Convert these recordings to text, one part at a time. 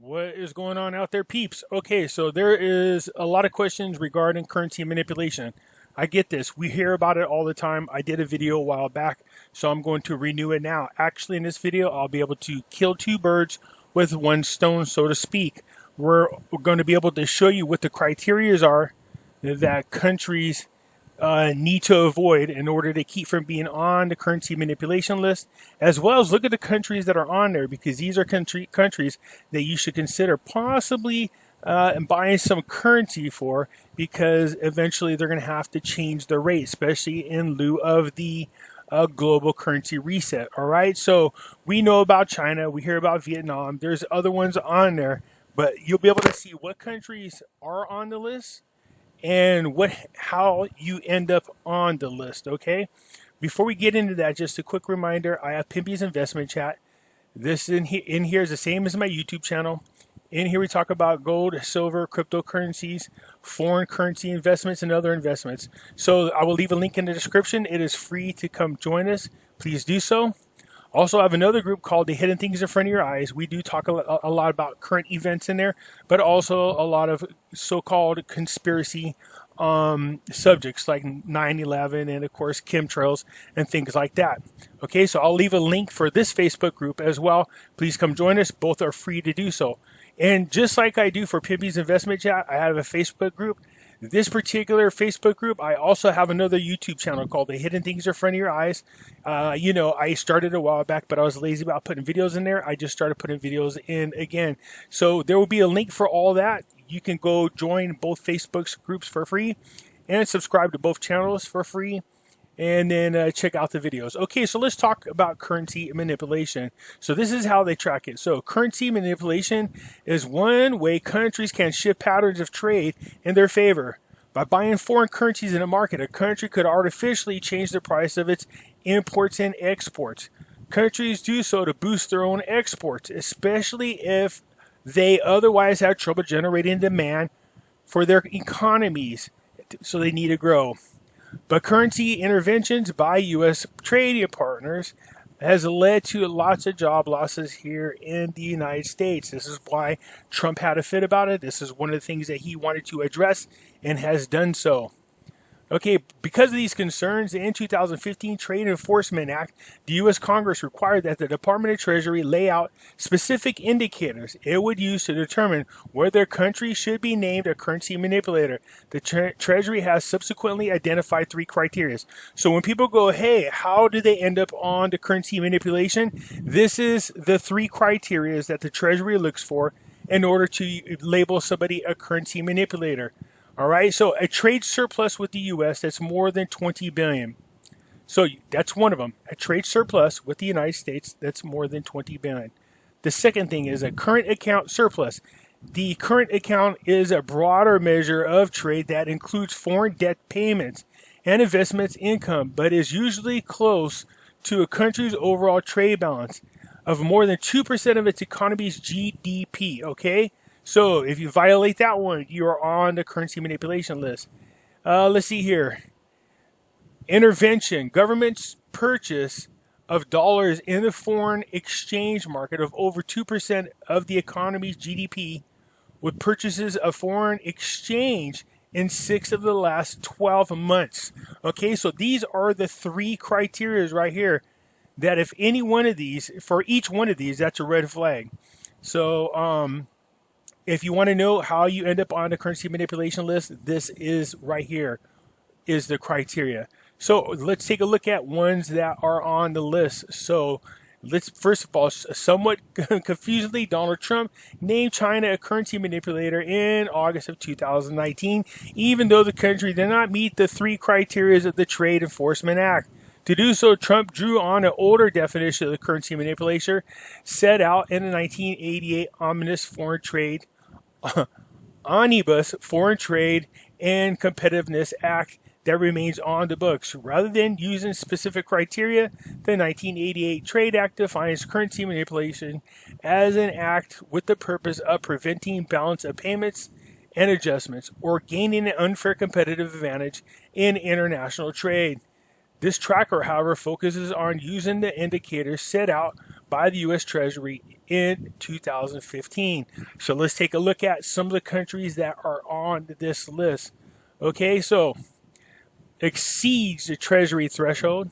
What is going on out there, peeps? Okay, so there is a lot of questions regarding currency manipulation. I get this. We hear about it all the time. I did a video a while back, so I'm going to renew it now. Actually, in this video, I'll be able to kill two birds with one stone, so to speak. We're going to be able to show you what the criterias are that countries need to avoid in order to keep from being on the currency manipulation list, as well as look at the countries that are on there, because these are countries that you should consider possibly buying some currency for, because eventually they're going to have to change their rate, especially in lieu of the global currency reset. All right, so we know about China, we hear about Vietnam, there's other ones on there, but you'll be able to see what countries are on the list and how you end up on the list. Okay, before we get into that, just a quick reminder, I have Pimpy's investment chat. This in here is the same as my YouTube channel. In here we talk about gold, silver, cryptocurrencies, foreign currency investments, and other investments. So I will leave a link in the description. It is free to come join us. Please do so. Also, I have another group called The Hidden Things in Front of Your Eyes. We do talk a lot about current events in there, but also a lot of so-called conspiracy subjects like 9/11 and, of course, chemtrails and things like that. Okay, so I'll leave a link for this Facebook group as well. Please come join us. Both are free to do so. And just like I do for Pimpy's Investment Chat, I have a Facebook group. This particular Facebook group, I also have another YouTube channel called The Hidden Things in Front of Your Eyes. I started a while back, but I was lazy about putting videos in there. I just started putting videos in again. So there will be a link for all that. You can go join both Facebook groups for free and subscribe to both channels for free. And then check out the videos. Okay, so let's talk about currency manipulation. So this is how they track it. So currency manipulation is one way countries can shift patterns of trade in their favor. By buying foreign currencies in a market, a country could artificially change the price of its imports and exports. Countries do so to boost their own exports, especially if they otherwise have trouble generating demand for their economies, so they need to grow. But currency interventions by U.S. trading partners has led to lots of job losses here in the United States. This is why Trump had a fit about it. This is one of the things that he wanted to address and has done so. Okay, because of these concerns, in 2015 Trade Enforcement Act, the U.S. Congress required that the Department of Treasury lay out specific indicators it would use to determine whether a country should be named a currency manipulator. The Treasury has subsequently identified three criteria. So when people go, hey, how do they end up on the currency manipulation? This is the three criteria that the Treasury looks for in order to label somebody a currency manipulator. All right, so a trade surplus with the U.S. that's more than $20 billion. So that's one of them. A trade surplus with the United States that's more than $20 billion. The second thing is a current account surplus. The current account is a broader measure of trade that includes foreign debt payments and investments income, but is usually close to a country's overall trade balance of more than 2% of its economy's GDP, okay? So if you violate that one, you are on the currency manipulation list. Let's see here. Intervention. Government's purchase of dollars in the foreign exchange market of over 2% of the economy's GDP with purchases of foreign exchange in 6 of the last 12 months. Okay, so these are the three criteria right here that if any one of these, for each one of these, that's a red flag. So, if you want to know how you end up on the currency manipulation list, this is right here, is the criteria. So let's take a look at ones that are on the list. So let's, first of all, somewhat confusingly, Donald Trump named China a currency manipulator in August of 2019, even though the country did not meet the three criteria of the Trade Enforcement Act. To do so, Trump drew on an older definition of the currency manipulator set out in the 1988 Omnibus Foreign Trade and Competitiveness Act that remains on the books. Rather than using specific criteria, the 1988 Trade Act defines currency manipulation as an act with the purpose of preventing balance of payments and adjustments or gaining an unfair competitive advantage in international trade. This tracker, however, focuses on using the indicators set out by the U.S. Treasury in 2015. So let's take a look at some of the countries that are on this list. Okay, so exceeds the Treasury threshold,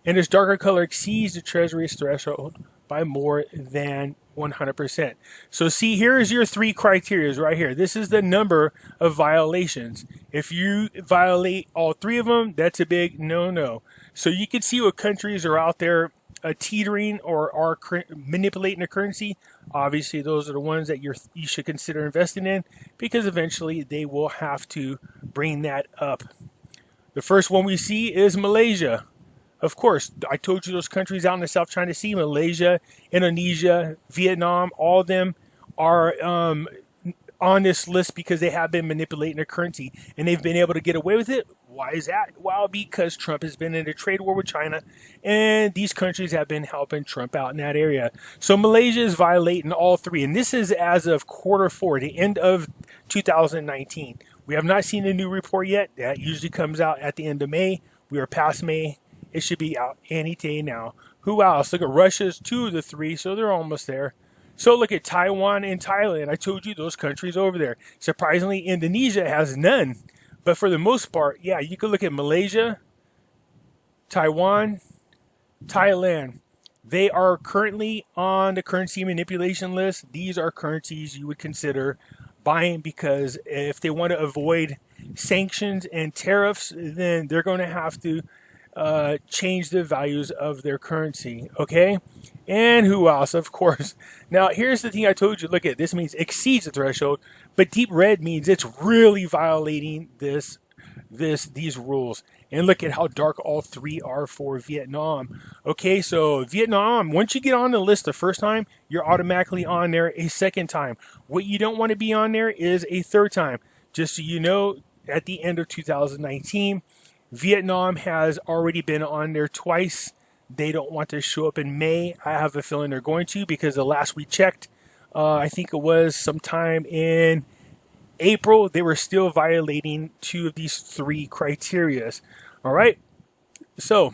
and this darker color exceeds the Treasury's threshold by more than 100%. So see, here is your three criteria right here. This is the number of violations. If you violate all three of them, that's a big no-no. So you can see what countries are out there teetering or are manipulating the currency. Obviously, those are the ones that you should consider investing in, because eventually they will have to bring that up. The first one we see is Malaysia. Of course, I told you those countries out in the South China Sea, Malaysia, Indonesia, Vietnam, all of them are on this list because they have been manipulating their currency, and they've been able to get away with it. Why is that? Well, because Trump has been in a trade war with China, and these countries have been helping Trump out in that area. So Malaysia is violating all three, and this is as of Q4, the end of 2019. We have not seen a new report yet. That usually comes out at the end of May. We are past May. It should be out any day now. Who else? Look at Russia's 2 of the 3, so they're almost there. So look at Taiwan and Thailand. I told you those countries over there. Surprisingly, Indonesia has none. But for the most part, yeah, you can look at Malaysia, Taiwan, Thailand. They are currently on the currency manipulation list. These are currencies you would consider buying, because if they want to avoid sanctions and tariffs, then they're going to have to change the values of their currency. Okay, and who else? Of course. Now here's the thing I told you. Look at this, means exceeds the threshold, but deep red means it's really violating these rules. And look at how dark all three are for Vietnam. Okay, so Vietnam, once you get on the list the first time, you're automatically on there a second time. What you don't want to be on there is a third time. Just so you know, at the end of 2019, Vietnam has already been on there twice. They don't want to show up in May. I have a feeling they're going to, because the last we checked, I think it was sometime in April, they were still violating 2 of these 3 criterias. All right. So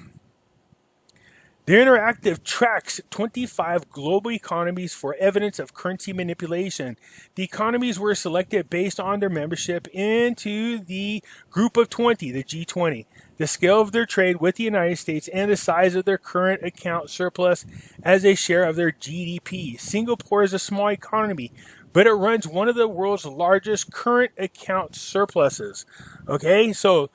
the interactive tracks 25 global economies for evidence of currency manipulation. The economies were selected based on their membership into the Group of 20, the G20, the scale of their trade with the United States, and the size of their current account surplus as a share of their GDP. Singapore is a small economy, but it runs one of the world's largest current account surpluses. Okay, so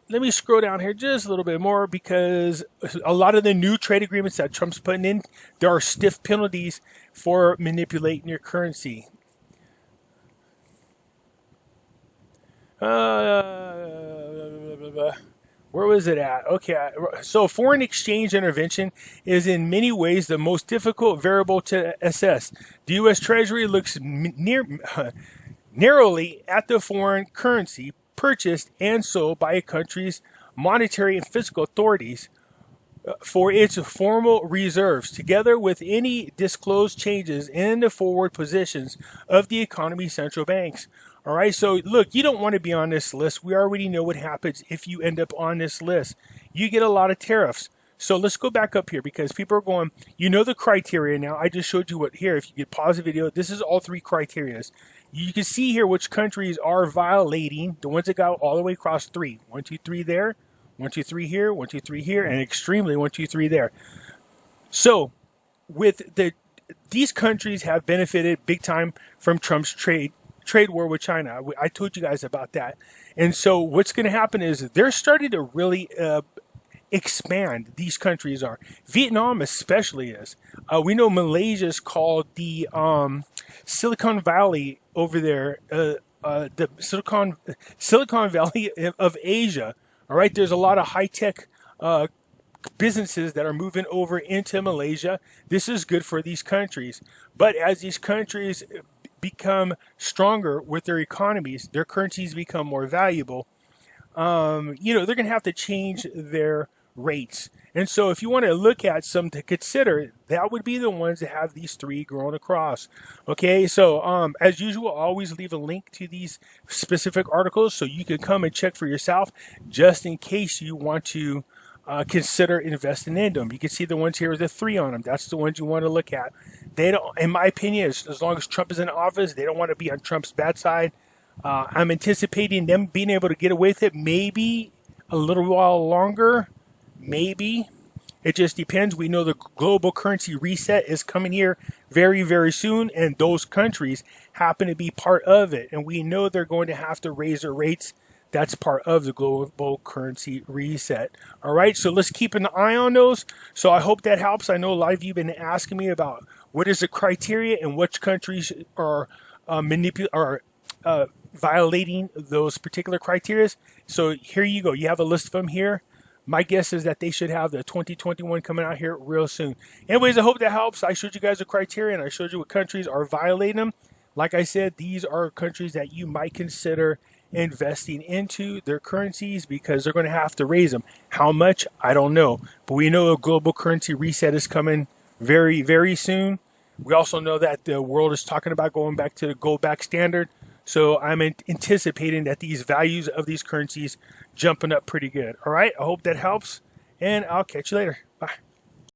let me scroll down here just a little bit more, because a lot of the new trade agreements that Trump's putting in, there are stiff penalties for manipulating your currency. Where was it at? Okay, so foreign exchange intervention is in many ways the most difficult variable to assess. The U.S. Treasury looks narrowly at the foreign currency purchased and sold by a country's monetary and fiscal authorities for its formal reserves, together with any disclosed changes in the forward positions of the economy's central banks. All right, so look, you don't want to be on this list. We already know what happens if you end up on this list. You get a lot of tariffs. So let's go back up here, because people are going, you know the criteria now. I just showed you what here. If you could pause the video, this is all 3 criterias. You can see here which countries are violating, the ones that got all the way across 3. 1, 2, 3 there, 1, 2, 3 here, 1, 2, 3 here, and extremely 1, 2, 3 there. So with these countries have benefited big time from Trump's trade war with China. I told you guys about that. And so what's going to happen is they're starting to really expand. These countries are. Vietnam especially is. We know Malaysia is called the Silicon Valley over there, the Silicon Valley of Asia. All right, there's a lot of high-tech businesses that are moving over into Malaysia. This is good for these countries. But as these countries become stronger with their economies, their currencies become more valuable, they're going to have to change their rates. And so if you want to look at some to consider, that would be the ones that have these 3 going across. Okay, so as usual, I'll always leave a link to these specific articles so you can come and check for yourself, just in case you want to consider investing in them. You can see the ones here with the 3 on them. That's the ones you want to look at. They don't, in my opinion, as long as Trump is in office, they don't want to be on Trump's bad side. I'm anticipating them being able to get away with it maybe a little while longer. Maybe. It just depends. We know the global currency reset is coming here very, very soon, and those countries happen to be part of it. And we know they're going to have to raise their rates. That's part of the global currency reset. All right, so let's keep an eye on those. So I hope that helps. I know a lot of you have been asking me about what is the criteria and which countries are violating those particular criteria. So here you go. You have a list of them here. My guess is that they should have the 2021 coming out here real soon. Anyways, I hope that helps. I showed you guys the criteria, and I showed you what countries are violating them. Like I said, these are countries that you might consider investing into their currencies because they're going to have to raise them. How much? I don't know. But we know a global currency reset is coming very, very soon. We also know that the world is talking about going back to the gold back standard. So I'm anticipating that these values of these currencies jumping up pretty good. All right. I hope that helps, and I'll catch you later.